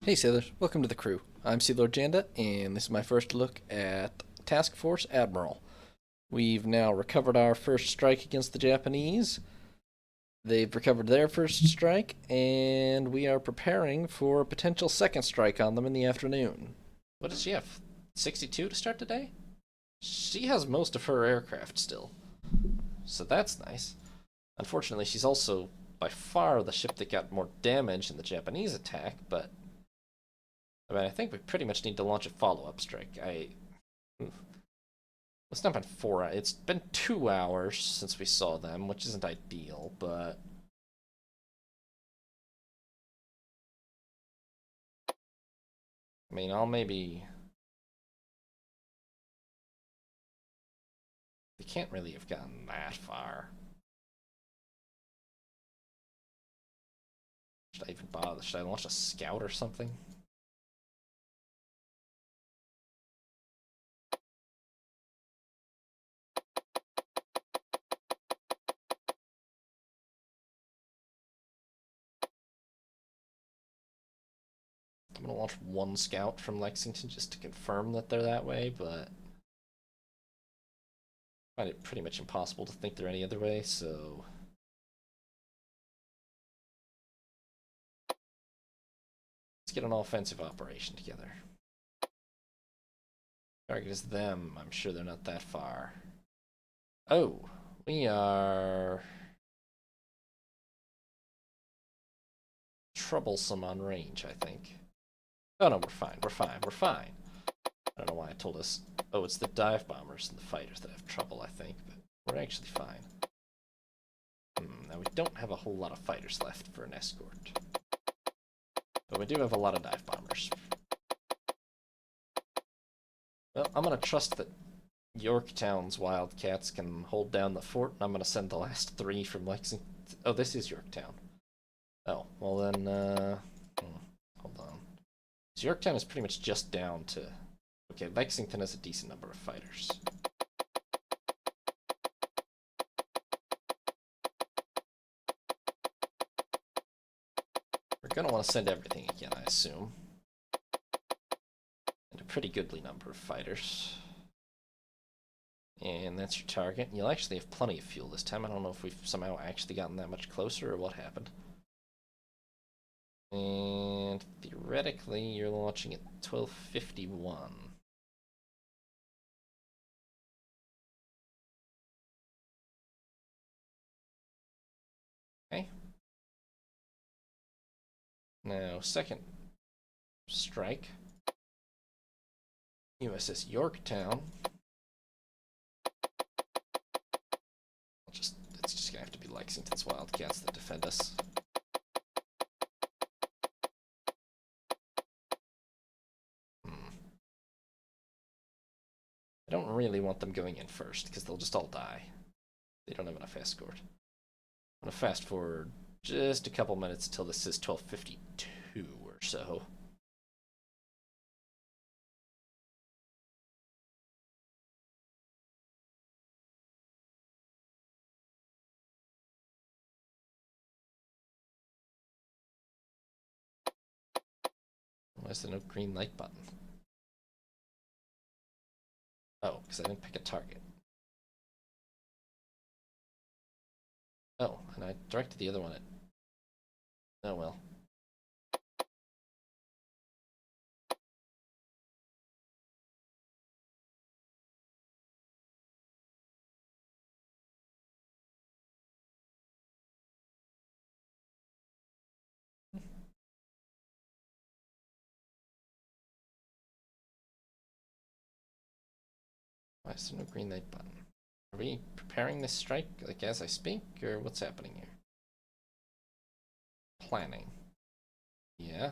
Hey sailors, welcome to the crew. I'm Sea Lord Janda, and this is my first look at Task Force Admiral. We've now recovered our first strike against the Japanese. They've recovered their first strike, and we are preparing for a potential second strike on them in the afternoon. What does she have? 62 to start the day? She has most of her aircraft still, so that's nice. Unfortunately, she's also by far the ship that got more damage in the Japanese attack, but I think we pretty much need to launch a follow-up strike. It's not been 4 hours. It's been 2 hours since we saw them, which isn't ideal, but I mean, I'll maybe. We can't really have gotten that far. Should I even bother? Should I launch a scout or something? I'm gonna launch one scout from Lexington just to confirm that they're that way, but I find it pretty much impossible to think they're any other way, so let's get an offensive operation together. Target is them. I'm sure they're not that far. Oh, we are troublesome on range, I think. Oh no, we're fine, we're fine, we're fine. I don't know why I told us. Oh, it's the dive bombers and the fighters that have trouble, I think, but we're actually fine. Now we don't have a whole lot of fighters left for an escort. But we do have a lot of dive bombers. Well, I'm gonna trust that Yorktown's Wildcats can hold down the fort, and I'm gonna send the last 3 from Lexington. Oh, this is Yorktown. Oh, well then, hold on. So Yorktown is pretty much just down to... Okay, Lexington has a decent number of fighters. We're gonna want to send everything again, I assume. And a pretty goodly number of fighters. And that's your target. You'll actually have plenty of fuel this time. I don't know if we've somehow actually gotten that much closer or what happened. And theoretically, you're launching at 1251. Okay. Now, second strike. USS Yorktown. It's just gonna have to be Lexington's Wildcats that defend us. I don't really want them going in first, because they'll just all die. They don't have enough escort. I'm gonna fast forward just a couple minutes until this is 1252 or so. Why is there no green light button? Oh, because I didn't pick a target. Oh, and I directed the other one at... Oh well. Why is there no green light button? Are we preparing this strike, like, as I speak, or what's happening here? Planning. Yeah.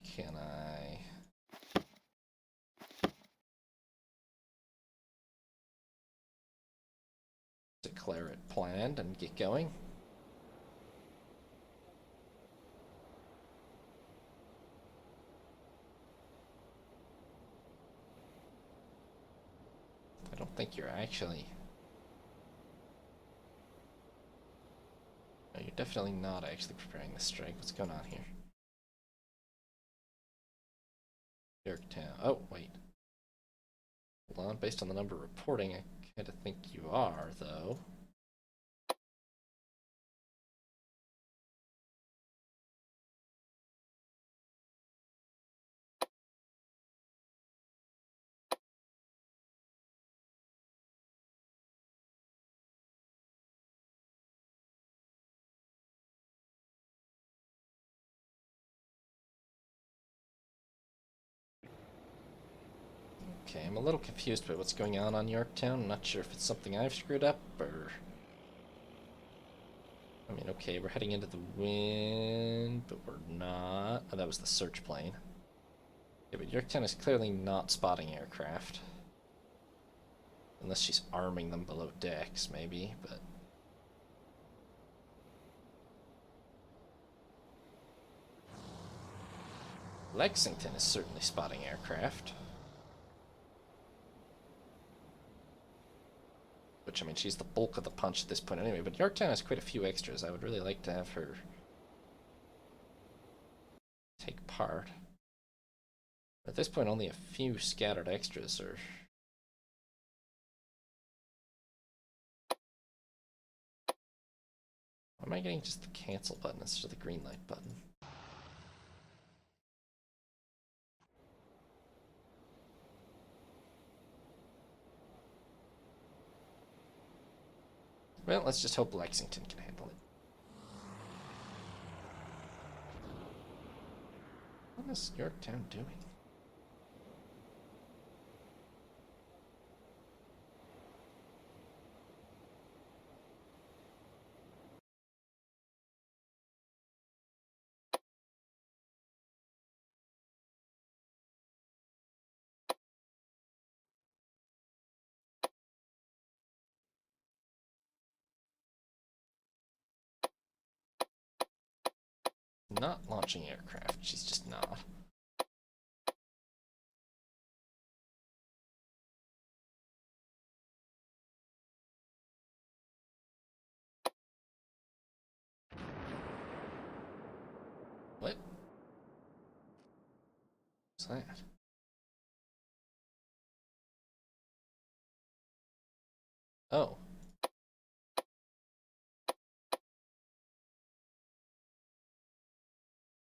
Can I... declare it planned and get going? I don't think you're actually... No, you're definitely not actually preparing this strike. What's going on here? Yorktown. Oh, wait. Hold on. Based on the number reporting, I kind of think you are, though. Okay, I'm a little confused by what's going on Yorktown. I'm not sure if it's something I've screwed up, or... I mean, okay, we're heading into the wind, but we're not. Oh, that was the search plane. Yeah, but Yorktown is clearly not spotting aircraft. Unless she's arming them below decks, maybe, but... Lexington is certainly spotting aircraft. Which, I mean, she's the bulk of the punch at this point anyway, but Yorktown has quite a few extras. I would really like to have her take part. At this point, only a few scattered extras are... Why am I getting just the cancel button instead of the green light button? Well, let's just hope Lexington can handle it. What is Yorktown doing? Not launching aircraft. She's just not. What? What's that? Oh.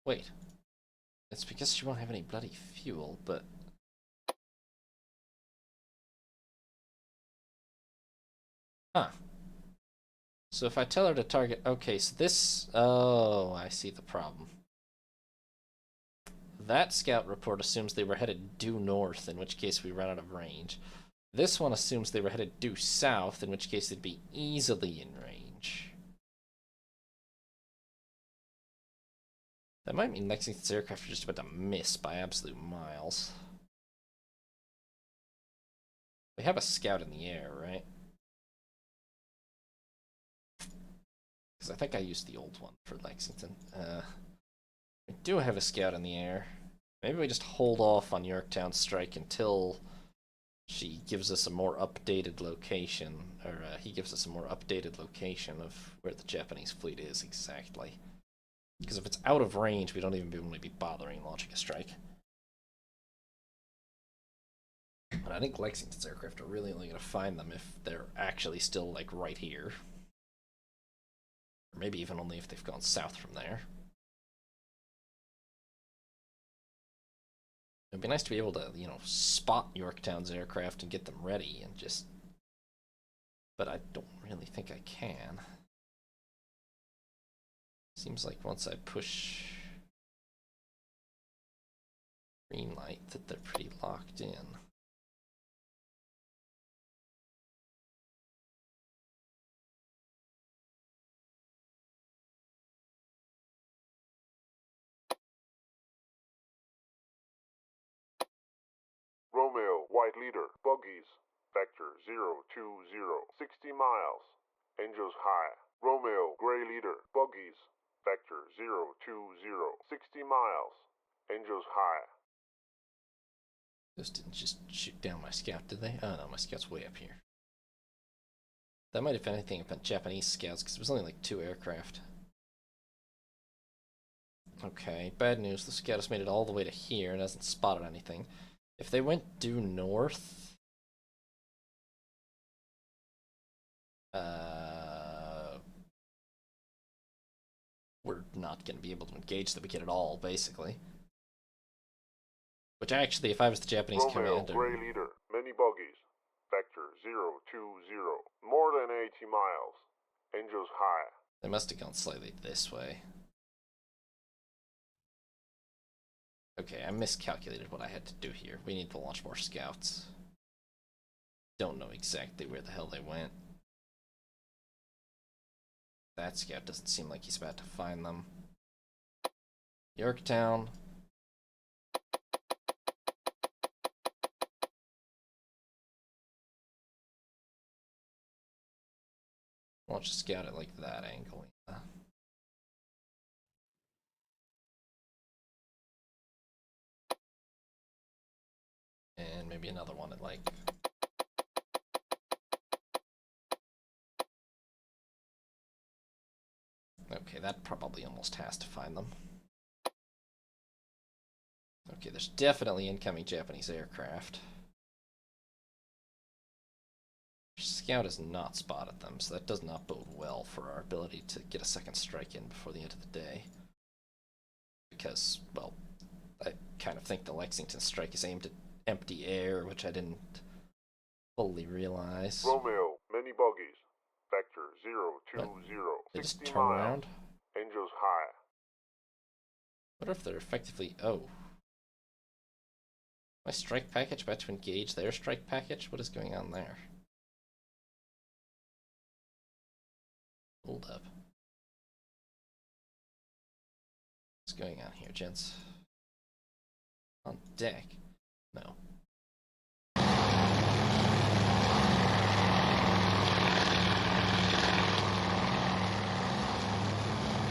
Wait. It's because she won't have any bloody fuel, but... Huh. So if I tell her to target... Okay, so this... Oh, I see the problem. That scout report assumes they were headed due north, in which case we run out of range. This one assumes they were headed due south, in which case they'd be easily in range. That might mean Lexington's aircraft are just about to miss by absolute miles. We have a scout in the air, right? Because I think I used the old one for Lexington. We do have a scout in the air. Maybe we just hold off on Yorktown's strike until she gives us a more updated location, or he gives us a more updated location of where the Japanese fleet is exactly. Because if it's out of range, we don't even really be bothering launching a strike. But I think Lexington's aircraft are really only going to find them if they're actually still, like, right here. Or maybe even only if they've gone south from there. It'd be nice to be able to, you know, spot Yorktown's aircraft and get them ready and just... But I don't really think I can. Seems like once I push green light that they're pretty locked in. Romeo, white leader, buggies, vector 020, 60 miles, engines high. Romeo, gray leader, buggies, vector 020, 60 miles, engines high. Those didn't just shoot down my scout, did they? Oh no, my scout's way up here. That might, if anything, have been Japanese scouts, because it was only like 2 aircraft. Okay, bad news. The scout has made it all the way to here and hasn't spotted anything. If they went due north, we're not going to be able to engage the wicket at all, basically. Which actually, if I was the Japanese Romeo, commander... Gray Leader, many buggies. Vector 020. More than 80 miles. Angels high. They must have gone slightly this way. Okay, I miscalculated what I had to do here. We need to launch more scouts. Don't know exactly where the hell they went. That scout doesn't seem like he's about to find them. Yorktown. Launch a scout at like that angle. Yeah. And maybe another one at like... Okay, that probably almost has to find them. Okay, there's definitely incoming Japanese aircraft. Scout has not spotted them, so that does not bode well for our ability to get a second strike in before the end of the day. Because, well, I kind of think the Lexington strike is aimed at empty air, which I didn't fully realize. Romeo, many buggies. Vector 020. They just 60 turn miles. around? Angels high. I wonder if they're effectively... Oh. My strike package about to engage their strike package? What is going on there? Hold up. What's going on here, gents? On deck? No.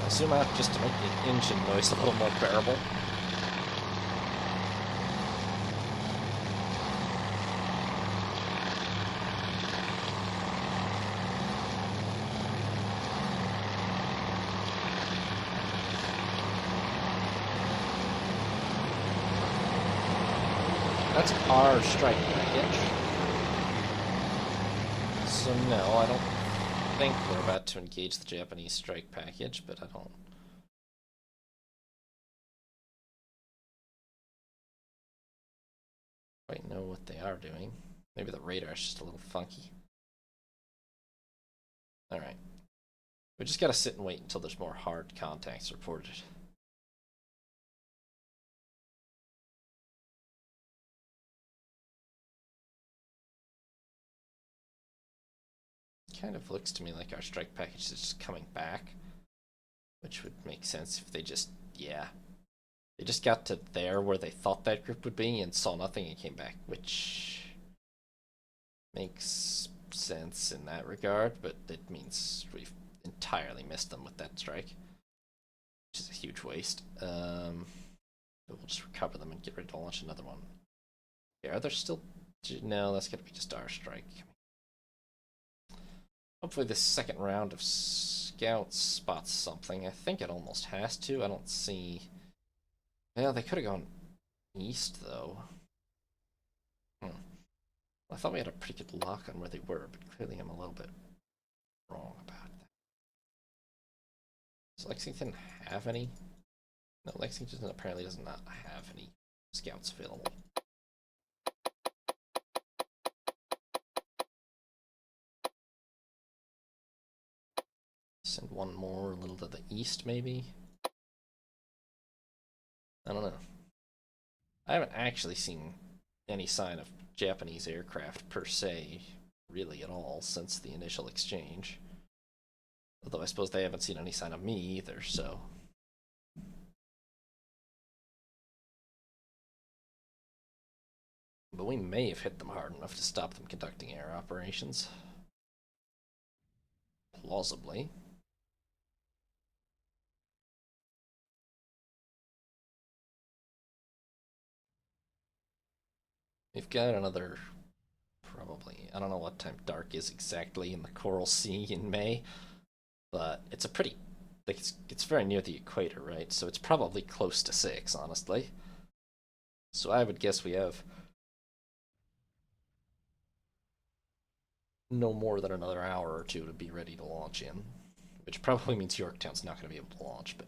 I'll zoom out just to make the engine noise a little more bearable. That's our strike package. So no, I don't think we're about to engage the Japanese strike package, but I don't quite know what they are doing. Maybe the radar's just a little funky. Alright. We just gotta sit and wait until there's more hard contacts reported. Kind of looks to me like our strike package is just coming back, which would make sense if they just, yeah. They just got to there where they thought that group would be and saw nothing and came back, which makes sense in that regard, but it means we've entirely missed them with that strike, which is a huge waste. But we'll just recover them and get ready to launch another one. Yeah, are there still... No, that's gonna be just our strike. Hopefully this second round of scouts spots something. I think it almost has to. I don't see... Yeah, they could have gone east, though. I thought we had a pretty good lock on where they were, but clearly I'm a little bit wrong about that. Does Lexington have any? No, Lexington apparently does not have any scouts available. Send one more a little to the east, maybe? I don't know. I haven't actually seen any sign of Japanese aircraft per se, really at all, since the initial exchange. Although I suppose they haven't seen any sign of me either, so... But we may have hit them hard enough to stop them conducting air operations. Plausibly. We've got another, probably, I don't know what time dark is exactly in the Coral Sea in May, but it's a pretty, like it's very near the equator, right? So it's probably close to 6, honestly. So I would guess we have no more than another hour or two to be ready to launch in, which probably means Yorktown's not going to be able to launch, but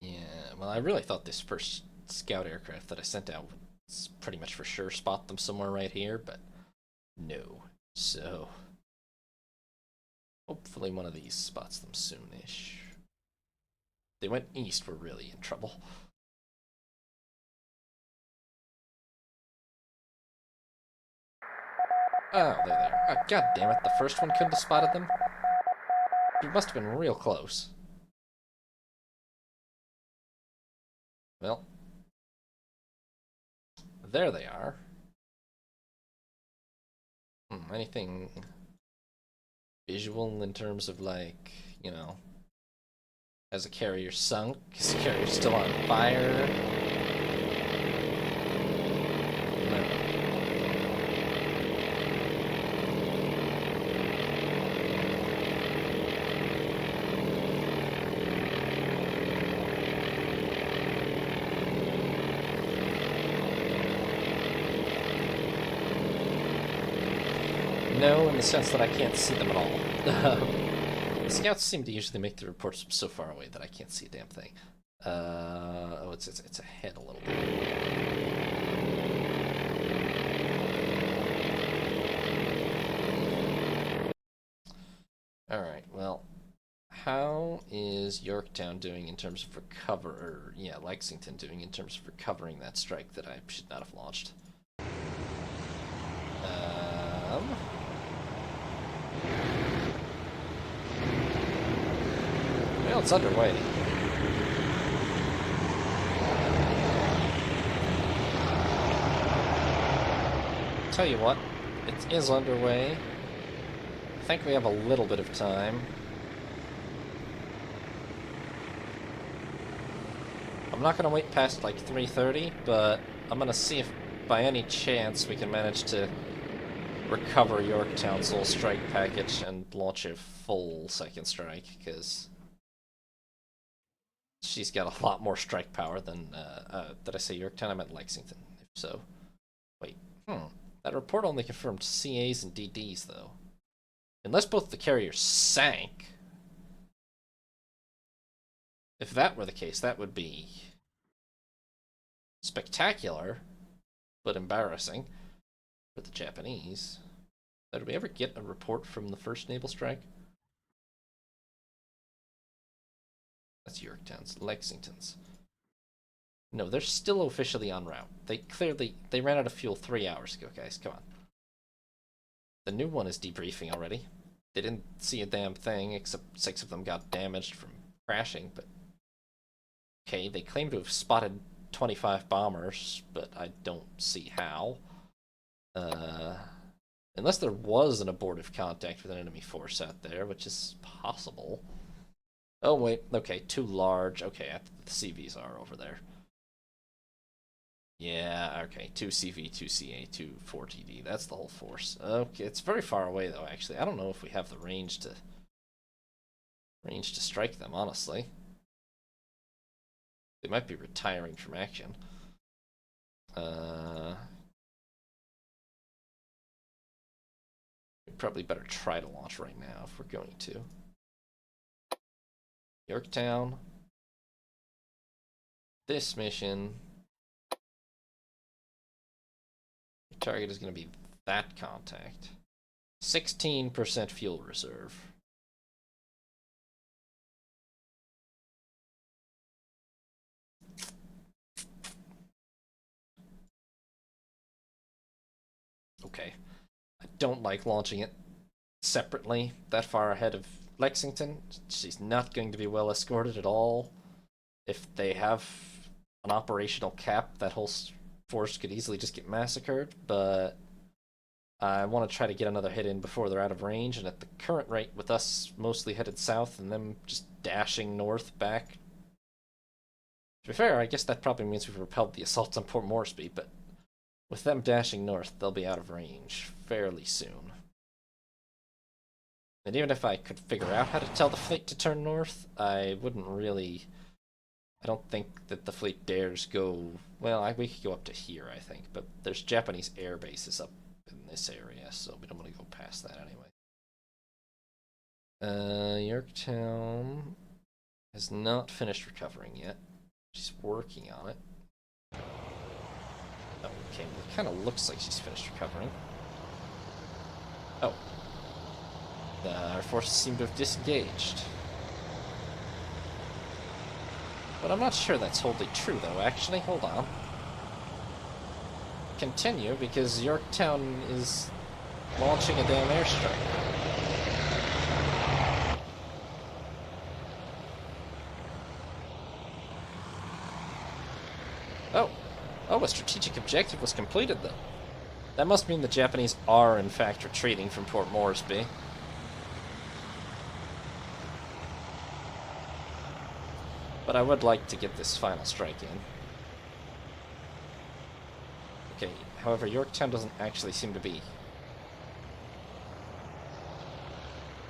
yeah, well, I really thought this first scout aircraft that I sent out would pretty much for sure spot them somewhere right here, but no. So hopefully one of these spots them soonish. They went east, we're really in trouble. Oh, there they are. Oh, God damn it, the first one couldn't have spotted them? It must have been real close. Well, there they are. Anything visual in terms of, like, you know, has a carrier sunk? Is the carrier still on fire? No, in the sense that I can't see them at all. The scouts seem to usually make the reports from so far away that I can't see a damn thing. Oh, it's ahead a little bit. Alright, well, how is Yorktown doing in terms of Lexington doing in terms of recovering that strike that I should not have launched? Well, it's underway. Tell you what, it is underway. I think we have a little bit of time. I'm not gonna wait past like 3:30, but I'm gonna see if by any chance we can manage to recover Yorktown's whole strike package and launch a full second strike, because she's got a lot more strike power than, did I say Yorktown? I meant Lexington. If so, wait, that report only confirmed CAs and DDs, though. Unless both the carriers sank. If that were the case, that would be spectacular, but embarrassing for the Japanese. Did we ever get a report from the first naval strike? That's Yorktown's. Lexington's. No, they're still officially en route. They ran out of fuel 3 hours ago, guys. Come on. The new one is debriefing already. They didn't see a damn thing, except 6 of them got damaged from crashing, but okay, they claim to have spotted 25 bombers, but I don't see how. Unless there was an abortive contact with an enemy force out there, which is possible. Oh, wait, okay, 2 large. Okay, the CVs are over there. Yeah, okay, 2 CV, 2 CA, 2 4TD. That's the whole force. Okay, it's very far away, though, actually. I don't know if we have the range to strike them, honestly. They might be retiring from action. We probably better try to launch right now if we're going to. Yorktown. This mission. Your target is going to be that contact. 16% fuel reserve. Okay. I don't like launching it separately that far ahead of Lexington. She's not going to be well escorted at all. If they have an operational cap, that whole force could easily just get massacred, but I want to try to get another hit in before they're out of range, and at the current rate, with us mostly headed south and them just dashing north back. To be fair, I guess that probably means we've repelled the assaults on Port Moresby, but With them dashing north, they'll be out of range fairly soon. And even if I could figure out how to tell the fleet to turn north, I wouldn't really... I don't think that the fleet dares go... Well, we could go up to here, I think, but there's Japanese air bases up in this area, so we don't want to go past that anyway. Yorktown has not finished recovering yet. She's working on it. Oh, okay, well, it kind of looks like she's finished recovering. Oh. Our forces seem to have disengaged. But I'm not sure that's wholly true, though, actually. Hold on. Continue, because Yorktown is launching a damn airstrike. Oh. Oh, a strategic objective was completed, though. That must mean the Japanese are, in fact, retreating from Port Moresby. But I would like to get this final strike in. Okay, however, Yorktown doesn't actually seem to be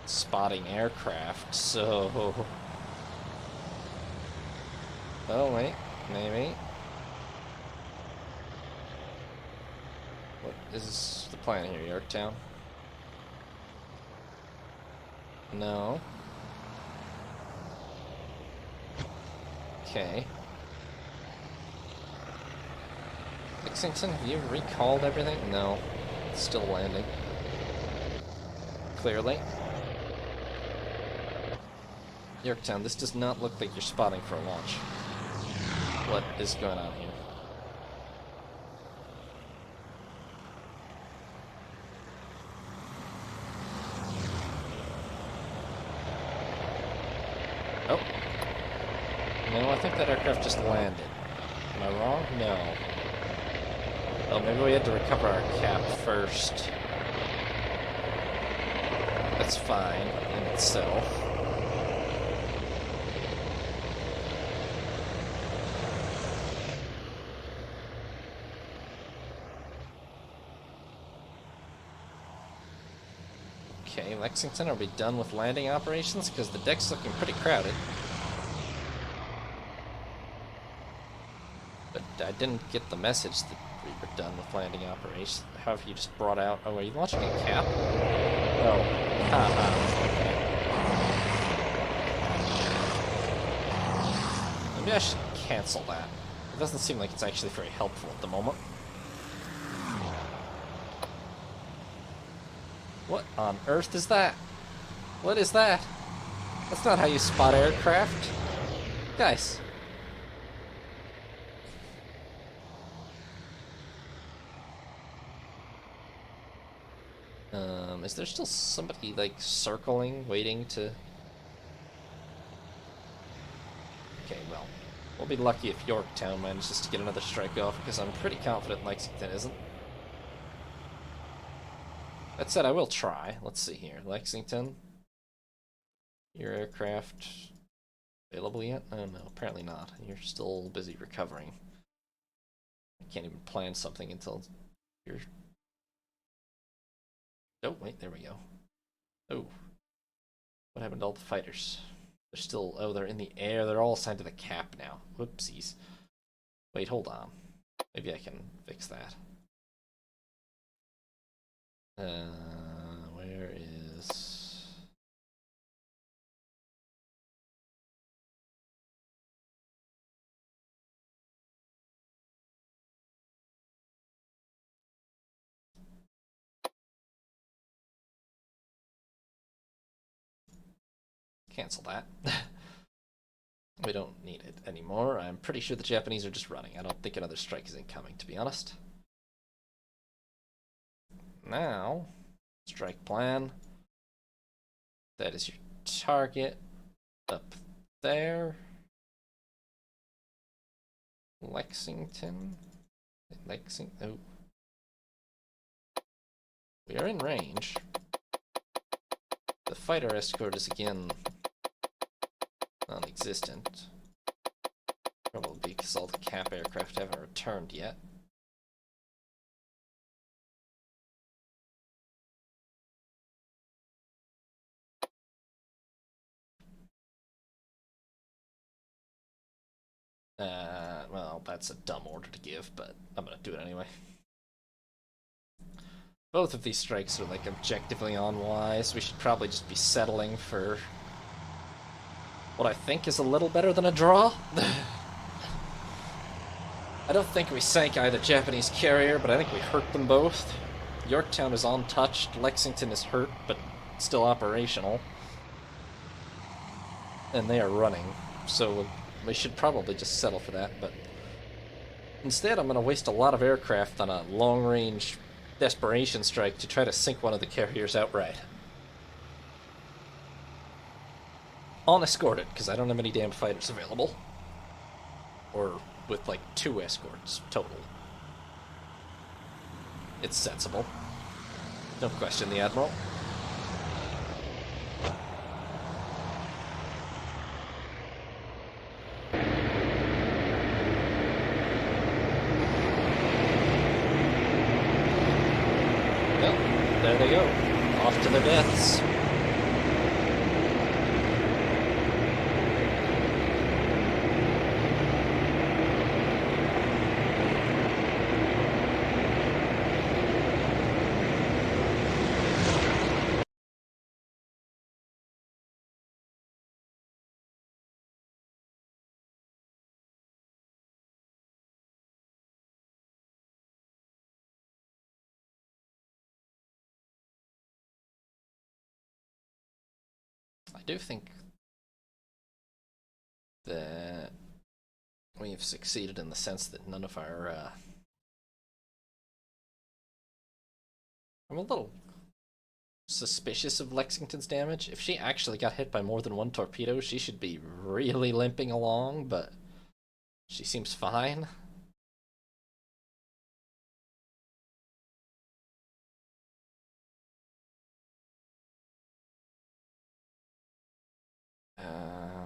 spotting aircraft, so... Oh, wait, maybe. What is the plan here, Yorktown? No. Okay. Lexington, have you recalled everything? No. It's still landing. Clearly. Yorktown, this does not look like you're spotting for a launch. What is going on here? Oh. No, I think that aircraft just landed. Am I wrong? No. Oh, maybe we had to recover our cap first. That's fine in itself. Okay, Lexington, are we done with landing operations? Because the deck's looking pretty crowded. But I didn't get the message that we were done with landing operations. How have you just brought out... Oh, are you launching a cap? Oh. Haha. Okay. Maybe I should cancel that. It doesn't seem like it's actually very helpful at the moment. What on earth is that? What is that? That's not how you spot aircraft. Guys. Is there still somebody, like, circling, waiting to... Okay, well, we'll be lucky if Yorktown manages to get another strike off, because I'm pretty confident Lexington isn't. That said, I will try. Let's see here. Lexington? Your aircraft available yet? Oh, no, apparently not. You're still busy recovering. I can't even plan something until you're... Oh, wait, there we go. Oh. What happened to all the fighters? They're still... Oh, they're in the air. They're all assigned to the cap now. Whoopsies. Wait, hold on. Maybe I can fix that. Where is... Cancel that. We don't need it anymore. I'm pretty sure the Japanese are just running. I don't think another strike is incoming, to be honest. Now, strike plan. That is your target up there. Lexington. Oh. We are in range. The fighter escort is again non-existent. Probably because all the cap aircraft haven't returned yet. Well, that's a dumb order to give, but I'm gonna do it anyway. Both of these strikes are, like, objectively unwise. We should probably just be settling for what I think is a little better than a draw. I don't think we sank either Japanese carrier, but I think we hurt them both. Yorktown is untouched, Lexington is hurt, but still operational. And they are running, so we should probably just settle for that, but instead I'm going to waste a lot of aircraft on a long-range desperation strike to try to sink one of the carriers outright. Unescorted, because I don't have any damn fighters available. Or with, like, 2 escorts total. It's sensible. Don't question the Admiral. Well, there they go. Off to their deaths. I do think that we have succeeded in the sense that none of our, I'm a little suspicious of Lexington's damage. If she actually got hit by more than 1 torpedo, she should be really limping along, but she seems fine.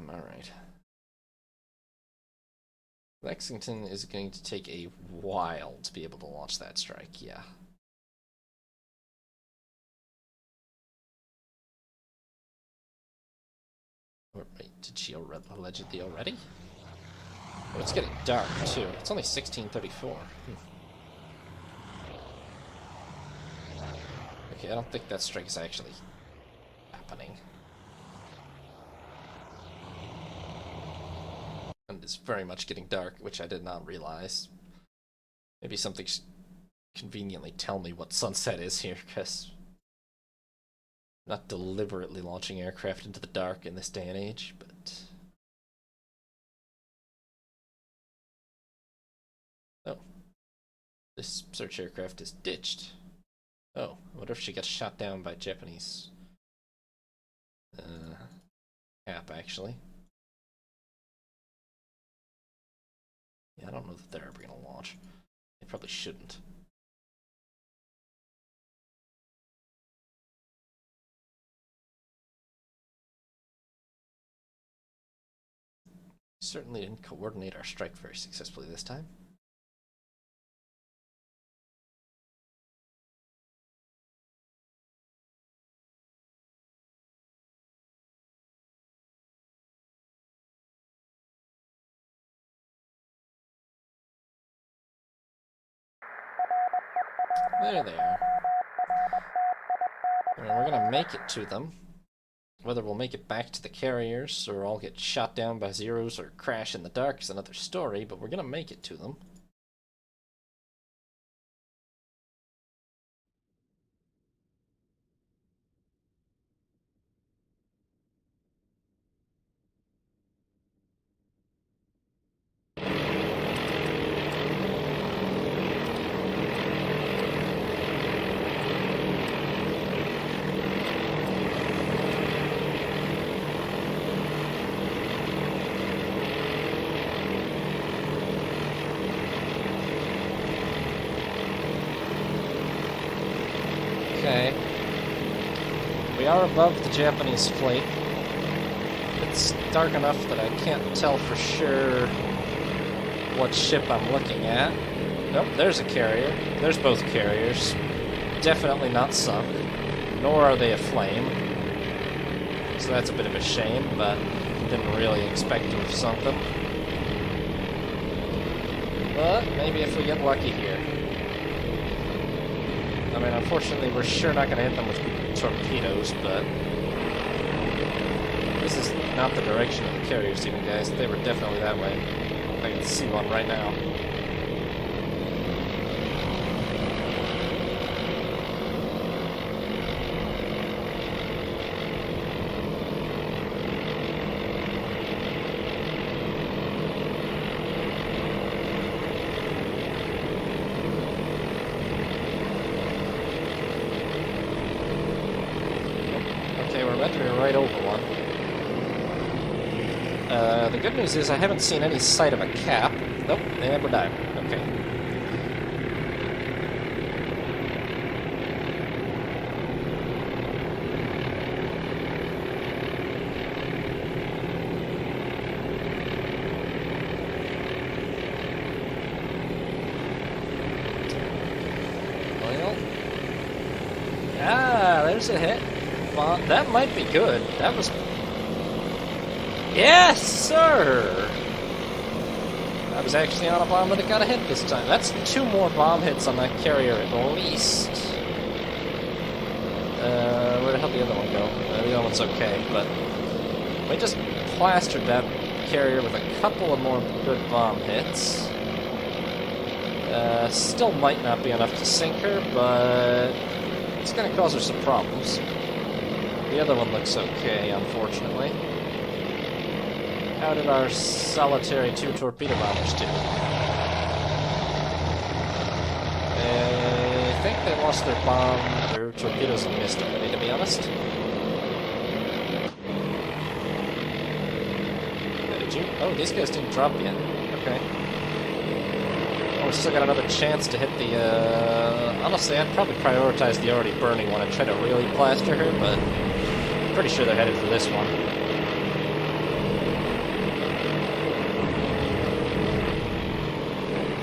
Alright. Lexington is going to take a while to be able to launch that strike, yeah. Or, wait, did she allegedly already? Oh, it's getting dark, too. It's only 16:34. Okay, I don't think that strike is actually happening. And it's very much getting dark, which I did not realize. Maybe something should conveniently tell me what sunset is here, because I'm not deliberately launching aircraft into the dark in this day and age, but... Oh. This search aircraft is ditched. Oh, I wonder if she got shot down by Japanese... cap, actually. Yeah, I don't know that they're ever going to launch. They probably shouldn't. Certainly didn't coordinate our strike very successfully this time. There they are. I mean, we're gonna make it to them. Whether we'll make it back to the carriers, or I'll get shot down by Zeros, or crash in the dark is another story, but we're gonna make it to them. Okay. We are above the Japanese fleet. It's dark enough that I can't tell for sure what ship I'm looking at. Nope, there's a carrier. There's both carriers. Definitely not sunk, nor are they aflame. So that's a bit of a shame, but didn't really expect to have sunk them. But maybe if we get lucky here. I mean, unfortunately, we're sure not going to hit them with torpedoes, but this is not the direction of the carriers even, guys. They were definitely that way. I can see one right now. Okay, we're about to be right over one. The good news is I haven't seen any sight of a cap. Nope, and we're dying. Okay. Well. Ah, there's a hit. That might be good. That was... Yes, sir! I was actually on a bomb that got a hit this time. That's 2 more bomb hits on that carrier at least. Where the hell did the other one go? The other one's okay, but... we just plastered that carrier with a couple of more good bomb hits. Still might not be enough to sink her, but... it's gonna cause her some problems. The other one looks okay, unfortunately. How did our solitary 2 torpedo bombers do? I think they lost their torpedoes and missed already, to be honest. Did you? Oh, these guys didn't drop yet. Okay. Oh, we still got another chance to hit the, honestly, I'd probably prioritize the already burning one and try to really plaster her, but I'm pretty sure they're headed for this one.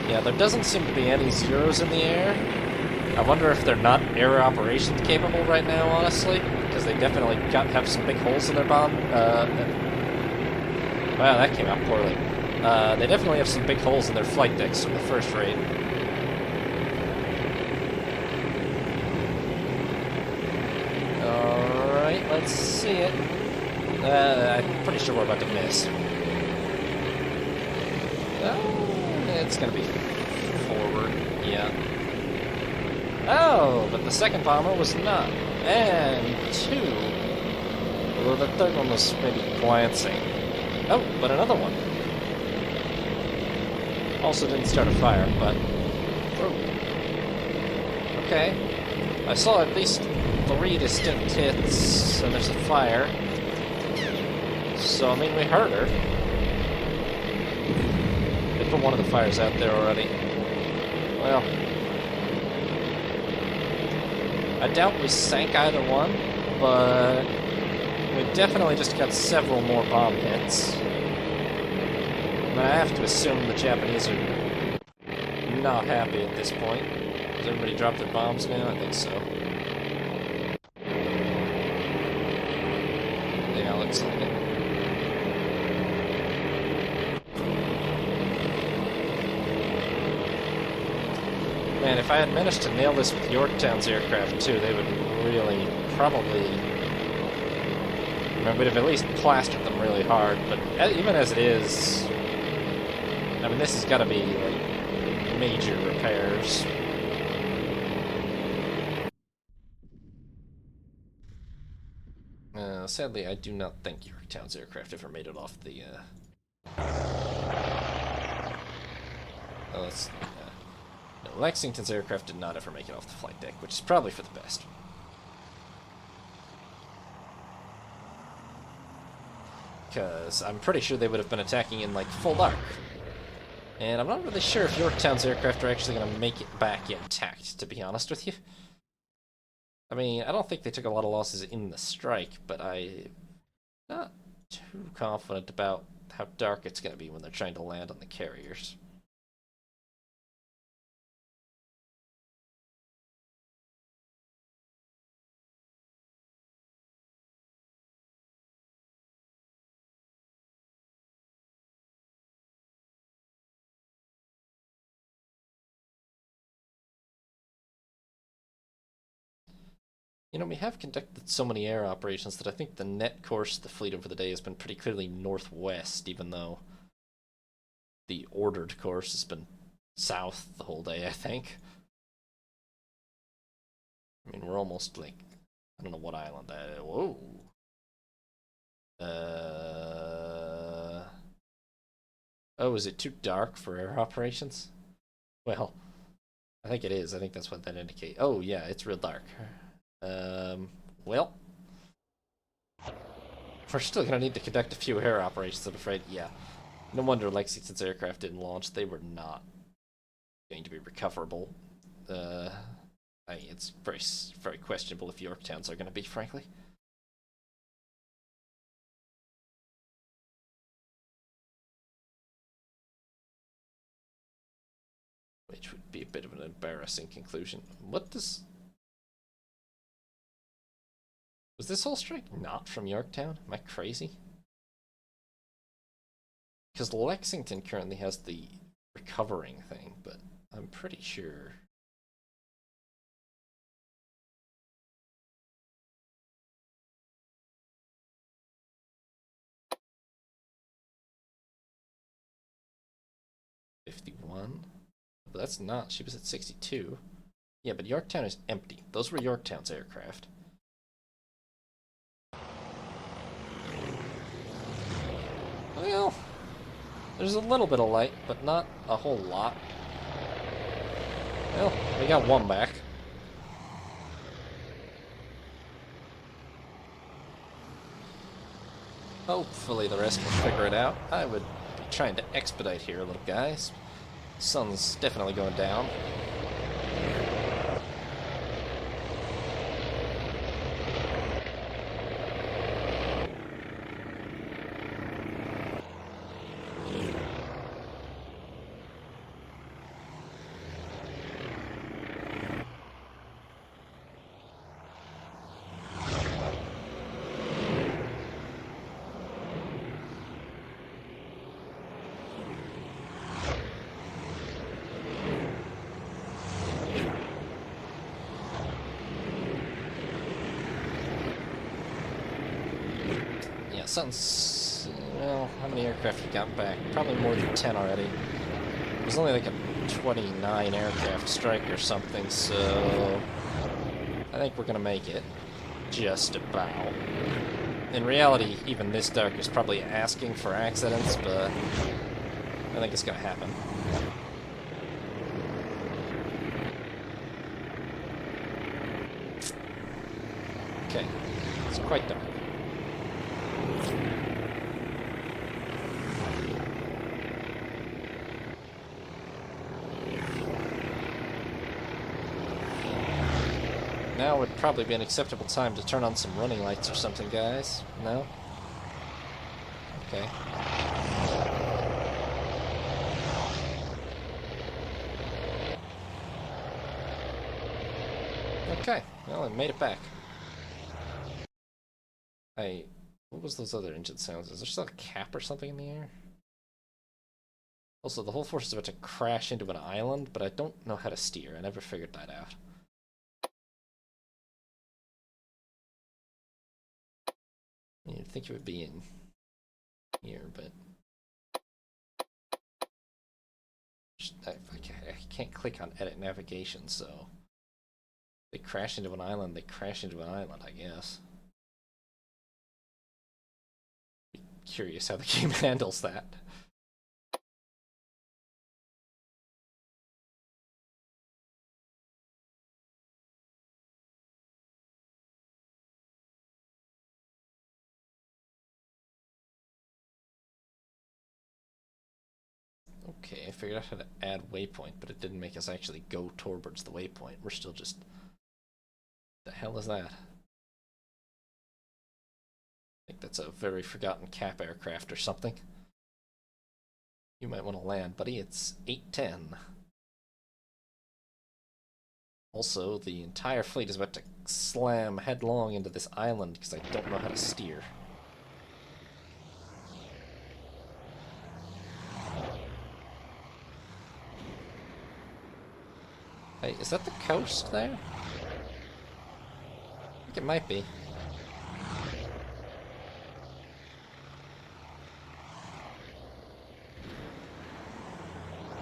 Yeah, there doesn't seem to be any zeros in the air. I wonder if they're not air operations capable right now, honestly, because they definitely have some big holes in their bomb. Wow, that came out poorly. They definitely have some big holes in their flight decks from the first raid. Alright, let's see it. I'm pretty sure we're about to miss. It's gonna be forward, yeah. Oh, but the second bomber was not. And 2. Although the third one was maybe glancing. Oh, but another one. Also didn't start a fire, but... oh. Okay. I saw at least 3 distinct hits, and there's a fire. So, I mean, we heard her. They put one of the fires out there already. Well... I doubt we sank either one, but... we definitely just got several more bomb hits. I have to assume the Japanese are not happy at this point. Does everybody drop their bombs now? I think so. Yeah, looks like it. Man, if I had managed to nail this with Yorktown's aircraft too, they would really probably... I mean, we'd have at least plastered them really hard, but even as it is... I mean, this has got to be, like, major repairs. Sadly, I do not think Yorktown's aircraft ever made it off the, Oh, no, Lexington's aircraft did not ever make it off the flight deck, which is probably for the best. Because I'm pretty sure they would have been attacking in, like, full dark. And I'm not really sure if Yorktown's aircraft are actually going to make it back intact, to be honest with you. I mean, I don't think they took a lot of losses in the strike, but I'm not too confident about how dark it's going to be when they're trying to land on the carriers. You know, we have conducted so many air operations that I think the net course of the fleet over the day has been pretty clearly northwest, even though the ordered course has been south the whole day, I think. I mean, we're almost like, I don't know what island. Whoa. Oh, is it too dark for air operations? Well, I think it is. I think that's what that indicates. Oh, yeah, it's real dark. Well, we're still gonna need to conduct a few air operations, I'm afraid. Yeah. No wonder Lexington's aircraft didn't launch. They were not going to be recoverable. It's very, very questionable if Yorktowns are going to be, frankly. Which would be a bit of an embarrassing conclusion. What does... Was this whole strike not from Yorktown? Am I crazy? Because Lexington currently has the recovering thing, but I'm pretty sure... $51? But that's not. She was at 62. Yeah, but Yorktown is empty. Those were Yorktown's aircraft. Well, there's a little bit of light, but not a whole lot. Well, we got one back. Hopefully the rest will figure it out. I would be trying to expedite here, little guys. Sun's definitely going down. Sun's... well, how many aircraft we got back? Probably more than 10 already. It was only like a 29 aircraft strike or something, so... I think we're gonna make it. Just about. In reality, even this dark is probably asking for accidents, but... I think it's gonna happen. Okay. It's quite dark. Now would probably be an acceptable time to turn on some running lights or something, guys. No? Okay. Okay, well, I made it back. What was those other engine sounds? Is there still a cap or something in the air? Also, the whole force is about to crash into an island, but I don't know how to steer. I never figured that out. You'd think it would be in here, but... I can't click on edit navigation, so... They crash into an island, they crash into an island, I guess. Be curious how the game handles that. Okay, I figured out how to add waypoint, but it didn't make us actually go towards the waypoint. We're still just... The hell is that? I think that's a very forgotten cap aircraft or something. You might want to land, buddy. It's 8:10. Also, the entire fleet is about to slam headlong into this island because I don't know how to steer. Hey, is that the coast there? think it might be.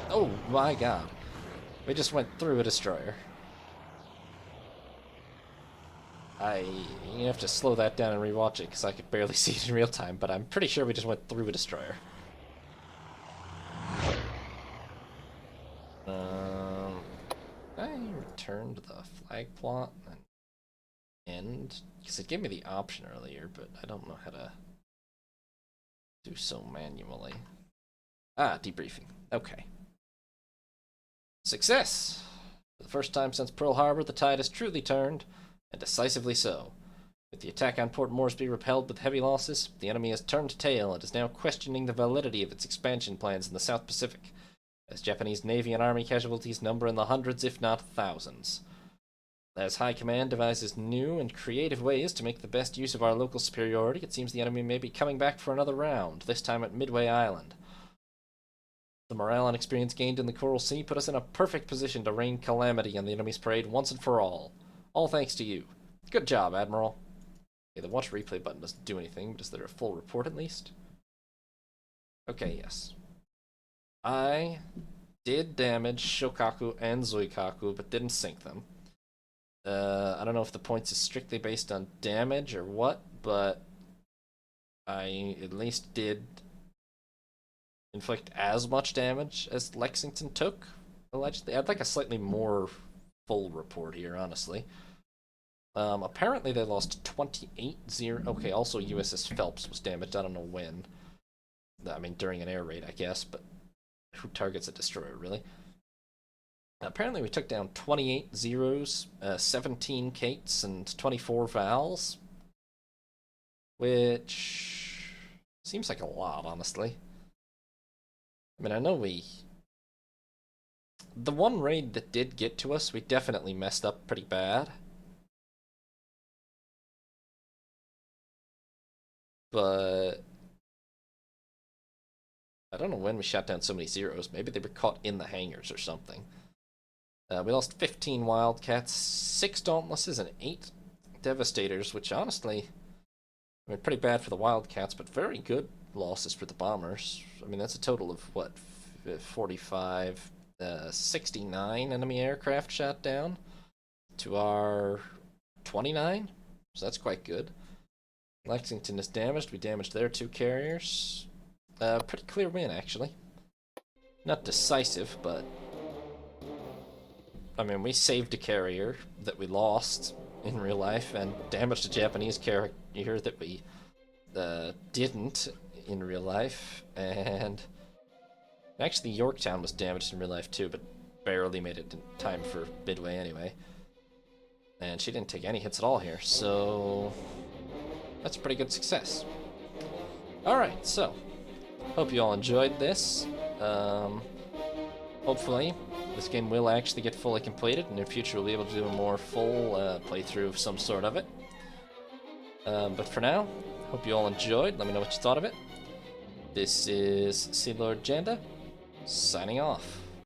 Oh my god. We just went through a destroyer. You have to slow that down and rewatch it because I could barely see it in real time, but I'm pretty sure we just went through a destroyer. I returned the flag plot and end because it gave me the option earlier, but I don't know how to do so manually. Ah, debriefing. Okay. Success! For the first time since Pearl Harbor, the tide has truly turned, and decisively so. With the attack on Port Moresby repelled with heavy losses, the enemy has turned tail and is now questioning the validity of its expansion plans in the South Pacific, as Japanese Navy and Army casualties number in the hundreds if not thousands. As High Command devises new and creative ways to make the best use of our local superiority, it seems the enemy may be coming back for another round, this time at Midway Island. The morale and experience gained in the Coral Sea put us in a perfect position to rain calamity on the enemy's parade once and for all. All thanks to you. Good job, Admiral. Okay, the watch replay button doesn't do anything, but is there a full report at least? Okay, yes. I did damage Shokaku and Zuikaku, but didn't sink them. I don't know if the points is strictly based on damage or what, but I at least did inflict as much damage as Lexington took, allegedly. I'd like a slightly more full report here, honestly. Apparently they lost 28-0. Okay, also USS Phelps was damaged. I don't know when. I mean, during an air raid, I guess, but who targets a destroyer, really? Apparently we took down 28 Zeros, 17 Kates, and 24 Vals. Which seems like a lot, honestly. I mean, I know the one raid that did get to us, we definitely messed up pretty bad. But I don't know when we shot down so many Zeros. Maybe they were caught in the hangars or something. We lost 15 Wildcats, 6 Dauntlesses, and 8 Devastators, which honestly, I mean, pretty bad for the Wildcats, but very good losses for the bombers. I mean, that's a total of, what, 45, 69 enemy aircraft shot down to our 29, so that's quite good. Lexington is damaged. We damaged their 2 carriers. Pretty clear win, actually. Not decisive, but I mean, we saved a carrier that we lost in real life and damaged a Japanese carrier that we didn't in real life, and actually Yorktown was damaged in real life too, but barely made it in time for Midway anyway. And she didn't take any hits at all here, so that's a pretty good success. Alright, so hope you all enjoyed this. Hopefully this game will actually get fully completed, and in the future we'll be able to do a more full playthrough of some sort of it. But for now, hope you all enjoyed. Let me know what you thought of it. This is Sea Lord Janda, signing off.